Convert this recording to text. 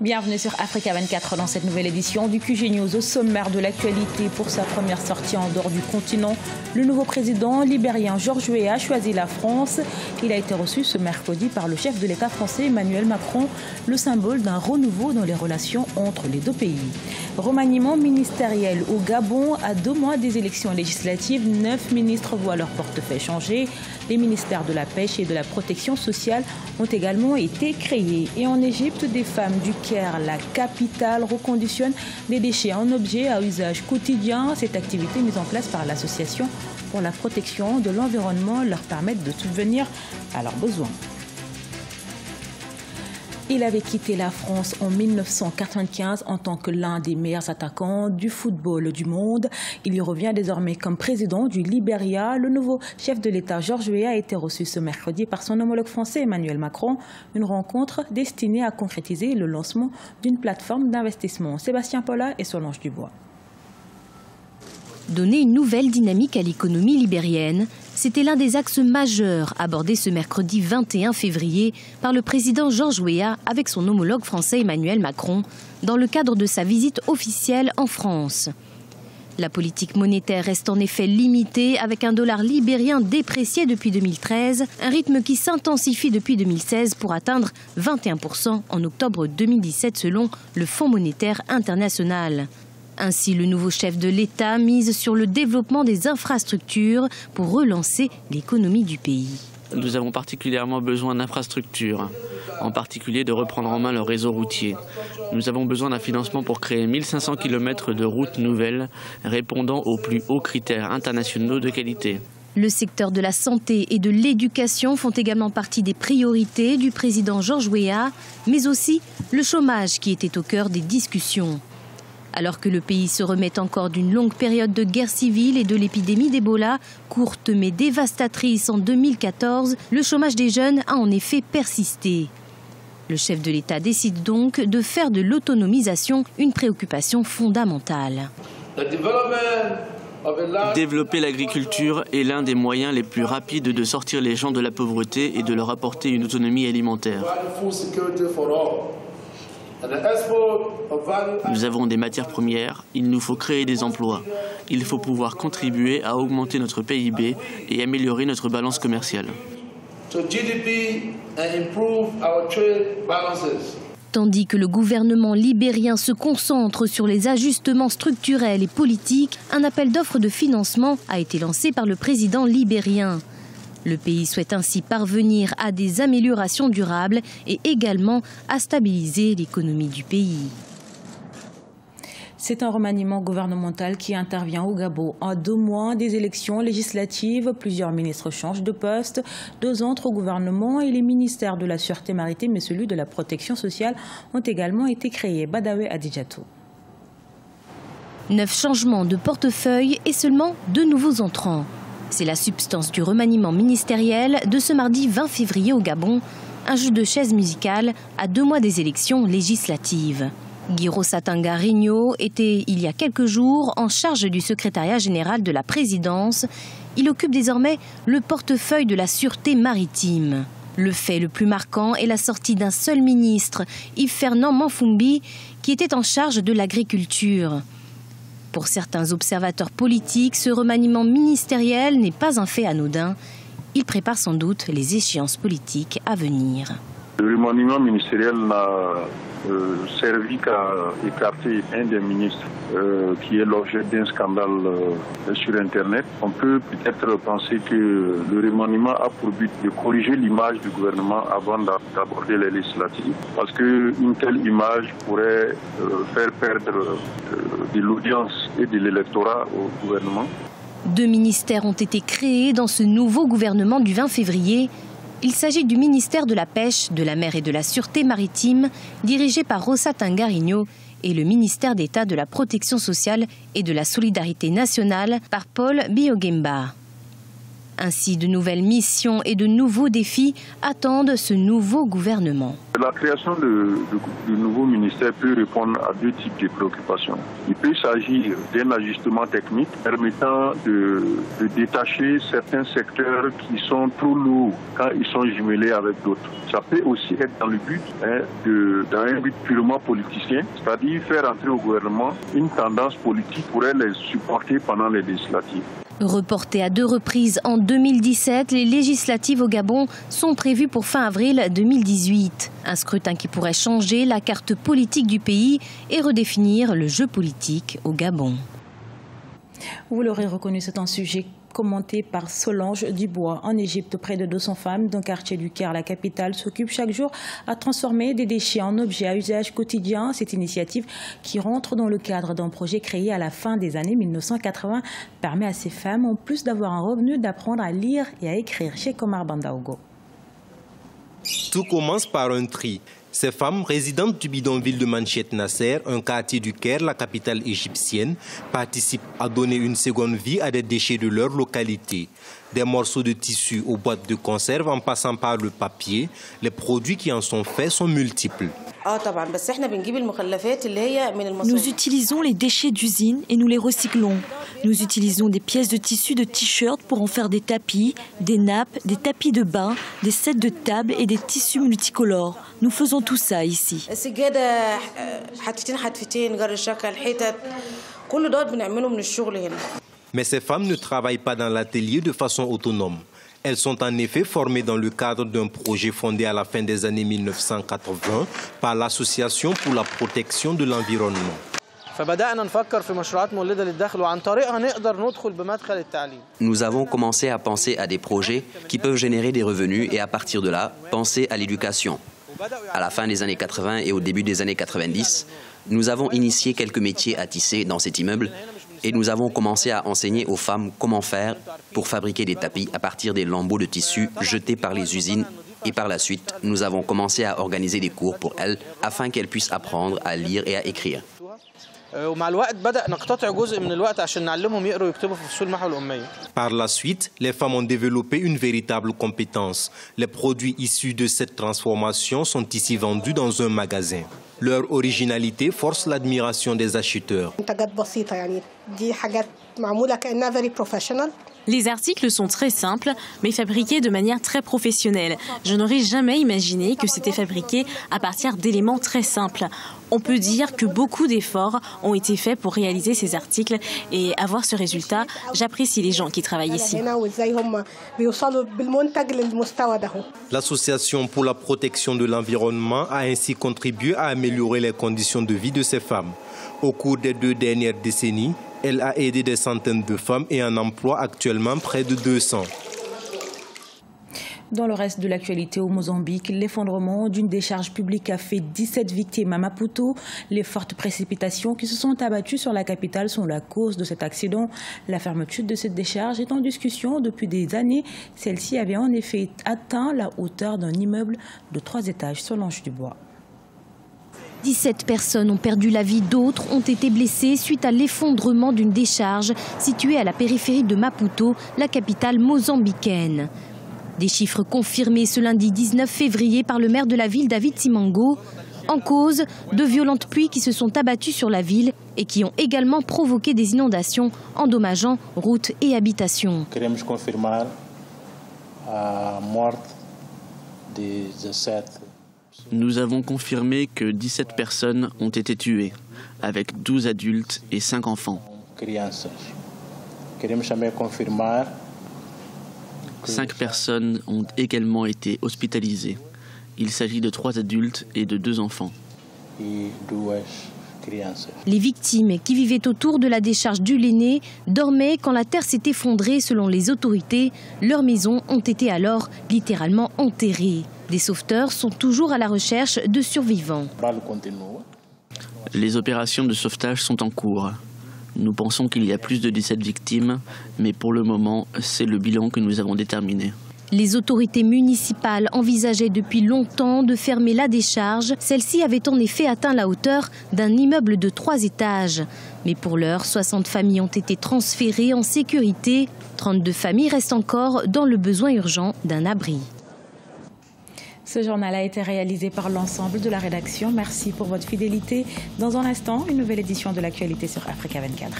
Bienvenue sur Africa 24 dans cette nouvelle édition du QG News. Au sommaire de l'actualité, pour sa première sortie en dehors du continent, le nouveau président libérien Georges Weah a choisi la France. Il a été reçu ce mercredi par le chef de l'État français Emmanuel Macron, le symbole d'un renouveau dans les relations entre les deux pays. Remaniement ministériel au Gabon. À 2 mois des élections législatives, 9 ministres voient leur portefeuille changer. Les ministères de la Pêche et de la Protection sociale ont également été créés. Et en Égypte, des femmes du Caire, la capitale, reconditionnent des déchets en objets à usage quotidien. Cette activité mise en place par l'Association pour la protection de l'environnement leur permet de subvenir à leurs besoins. Il avait quitté la France en 1995 en tant que l'un des meilleurs attaquants du football du monde. Il y revient désormais comme président du Libéria. Le nouveau chef de l'État, Georges Weah, a été reçu ce mercredi par son homologue français Emmanuel Macron. Une rencontre destinée à concrétiser le lancement d'une plateforme d'investissement. Sébastien Paula et Solange Dubois. Donner une nouvelle dynamique à l'économie libérienne, c'était l'un des axes majeurs abordés ce mercredi 21 février par le président Georges Weah avec son homologue français Emmanuel Macron dans le cadre de sa visite officielle en France. La politique monétaire reste en effet limitée avec un dollar libérien déprécié depuis 2013, un rythme qui s'intensifie depuis 2016 pour atteindre 21% en octobre 2017 selon le Fonds monétaire international. Ainsi, le nouveau chef de l'État mise sur le développement des infrastructures pour relancer l'économie du pays. Nous avons particulièrement besoin d'infrastructures, en particulier de reprendre en main le réseau routier. Nous avons besoin d'un financement pour créer 1500 km de routes nouvelles répondant aux plus hauts critères internationaux de qualité. Le secteur de la santé et de l'éducation font également partie des priorités du président Georges Weah, mais aussi le chômage qui était au cœur des discussions. Alors que le pays se remet encore d'une longue période de guerre civile et de l'épidémie d'Ebola, courte mais dévastatrice en 2014, le chômage des jeunes a en effet persisté. Le chef de l'État décide donc de faire de l'autonomisation une préoccupation fondamentale. Développer l'agriculture est l'un des moyens les plus rapides de sortir les gens de la pauvreté et de leur apporter une autonomie alimentaire. Nous avons des matières premières, il nous faut créer des emplois. Il faut pouvoir contribuer à augmenter notre PIB et améliorer notre balance commerciale. Tandis que le gouvernement libérien se concentre sur les ajustements structurels et politiques, un appel d'offres de financement a été lancé par le président libérien. Le pays souhaite ainsi parvenir à des améliorations durables et également à stabiliser l'économie du pays. C'est un remaniement gouvernemental qui intervient au Gabon. À 2 mois des élections législatives, plusieurs ministres changent de poste. 2 autres gouvernements et les ministères de la Sûreté maritime et celui de la Protection sociale ont également été créés. Badawi Adidjatou. 9 changements de portefeuille et seulement 2 nouveaux entrants. C'est la substance du remaniement ministériel de ce mardi 20 février au Gabon, un jeu de chaises musicales à 2 mois des élections législatives. Guy Rossatanga Rigno était, il y a quelques jours, en charge du secrétariat général de la présidence. Il occupe désormais le portefeuille de la sûreté maritime. Le fait le plus marquant est la sortie d'un seul ministre, Yves-Fernand Manfumbi, qui était en charge de l'agriculture. Pour certains observateurs politiques, ce remaniement ministériel n'est pas un fait anodin. Il prépare sans doute les échéances politiques à venir. Le remaniement ministériel n'a servi qu'à écarter un des ministres qui est l'objet d'un scandale sur Internet. On peut peut-être penser que le remaniement a pour but de corriger l'image du gouvernement avant d'aborder les législatives. Parce qu'une telle image pourrait faire perdre de l'audience et de l'électorat au gouvernement. 2 ministères ont été créés dans ce nouveau gouvernement du 20 février. Il s'agit du ministère de la Pêche, de la Mer et de la Sûreté maritime, dirigé par Rossatanga Rigno, et le ministère d'État de la Protection sociale et de la Solidarité nationale par Paul Biogemba. Ainsi, de nouvelles missions et de nouveaux défis attendent ce nouveau gouvernement. La création du nouveau ministère peut répondre à deux types de préoccupations. Il peut s'agir d'un ajustement technique permettant de détacher certains secteurs qui sont trop lourds quand ils sont jumelés avec d'autres. Ça peut aussi être dans le but, dans un but purement politicien, c'est-à-dire faire entrer au gouvernement une tendance politique pour les supporter pendant les législatives. Reportées à 2 reprises en 2017, les législatives au Gabon sont prévues pour fin avril 2018. Un scrutin qui pourrait changer la carte politique du pays et redéfinir le jeu politique au Gabon. Vous l'aurez reconnu, c'est un sujet commenté par Solange Dubois. En Égypte, près de 200 femmes d'un quartier du Caire, la capitale, s'occupent chaque jour à transformer des déchets en objets à usage quotidien. Cette initiative, qui rentre dans le cadre d'un projet créé à la fin des années 1980, permet à ces femmes, en plus d'avoir un revenu, d'apprendre à lire et à écrire. Chez Komar Bandaogo. Tout commence par un tri. Ces femmes, résidentes du bidonville de Manchet Nasser, un quartier du Caire, la capitale égyptienne, participent à donner une seconde vie à des déchets de leur localité. Des morceaux de tissu aux boîtes de conserve en passant par le papier, les produits qui en sont faits sont multiples. Nous utilisons les déchets d'usine et nous les recyclons. Nous utilisons des pièces de tissu de t-shirts pour en faire des tapis, des nappes, des tapis de bain, des sets de table et des tissus multicolores. Nous faisons tout ça ici. Mais ces femmes ne travaillent pas dans l'atelier de façon autonome. Elles sont en effet formées dans le cadre d'un projet fondé à la fin des années 1980 par l'Association pour la protection de l'environnement. Nous avons commencé à penser à des projets qui peuvent générer des revenus et à partir de là, penser à l'éducation. À la fin des années 80 et au début des années 90, nous avons initié quelques métiers à tisser dans cet immeuble et nous avons commencé à enseigner aux femmes comment faire pour fabriquer des tapis à partir des lambeaux de tissu jetés par les usines. Et par la suite, nous avons commencé à organiser des cours pour elles afin qu'elles puissent apprendre à lire et à écrire. Par la suite, les femmes ont développé une véritable compétence. Les produits issus de cette transformation sont ici vendus dans un magasin. Leur originalité force l'admiration des acheteurs. Les articles sont très simples, mais fabriqués de manière très professionnelle. Je n'aurais jamais imaginé que c'était fabriqué à partir d'éléments très simples. On peut dire que beaucoup d'efforts ont été faits pour réaliser ces articles et avoir ce résultat. J'apprécie les gens qui travaillent ici. L'Association pour la protection de l'environnement a ainsi contribué à améliorer les conditions de vie de ces femmes. Au cours des 2 dernières décennies, elle a aidé des centaines de femmes et en emploie actuellement près de 200. Dans le reste de l'actualité au Mozambique, l'effondrement d'une décharge publique a fait 17 victimes à Maputo. Les fortes précipitations qui se sont abattues sur la capitale sont la cause de cet accident. La fermeture de cette décharge est en discussion depuis des années. Celle-ci avait en effet atteint la hauteur d'un immeuble de 3 étages. Solange Dubois. 17 personnes ont perdu la vie, d'autres ont été blessées suite à l'effondrement d'une décharge située à la périphérie de Maputo, la capitale mozambicaine. Des chiffres confirmés ce lundi 19 février par le maire de la ville, David Simango. En cause, de violentes pluies qui se sont abattues sur la ville et qui ont également provoqué des inondations, endommageant routes et habitations. Queremos confirmar la mort de 17. Nous avons confirmé que 17 personnes ont été tuées, avec 12 adultes et 5 enfants. 5 personnes ont également été hospitalisées. Il s'agit de 3 adultes et de 2 enfants. Les victimes qui vivaient autour de la décharge du Léné dormaient quand la terre s'est effondrée selon les autorités. Leurs maisons ont été alors littéralement enterrées. Des sauveteurs sont toujours à la recherche de survivants. Les opérations de sauvetage sont en cours. Nous pensons qu'il y a plus de 17 victimes, mais pour le moment, c'est le bilan que nous avons déterminé. Les autorités municipales envisageaient depuis longtemps de fermer la décharge. Celle-ci avait en effet atteint la hauteur d'un immeuble de 3 étages. Mais pour l'heure, 60 familles ont été transférées en sécurité. 32 familles restent encore dans le besoin urgent d'un abri. Ce journal a été réalisé par l'ensemble de la rédaction. Merci pour votre fidélité. Dans un instant, une nouvelle édition de l'actualité sur Africa 24.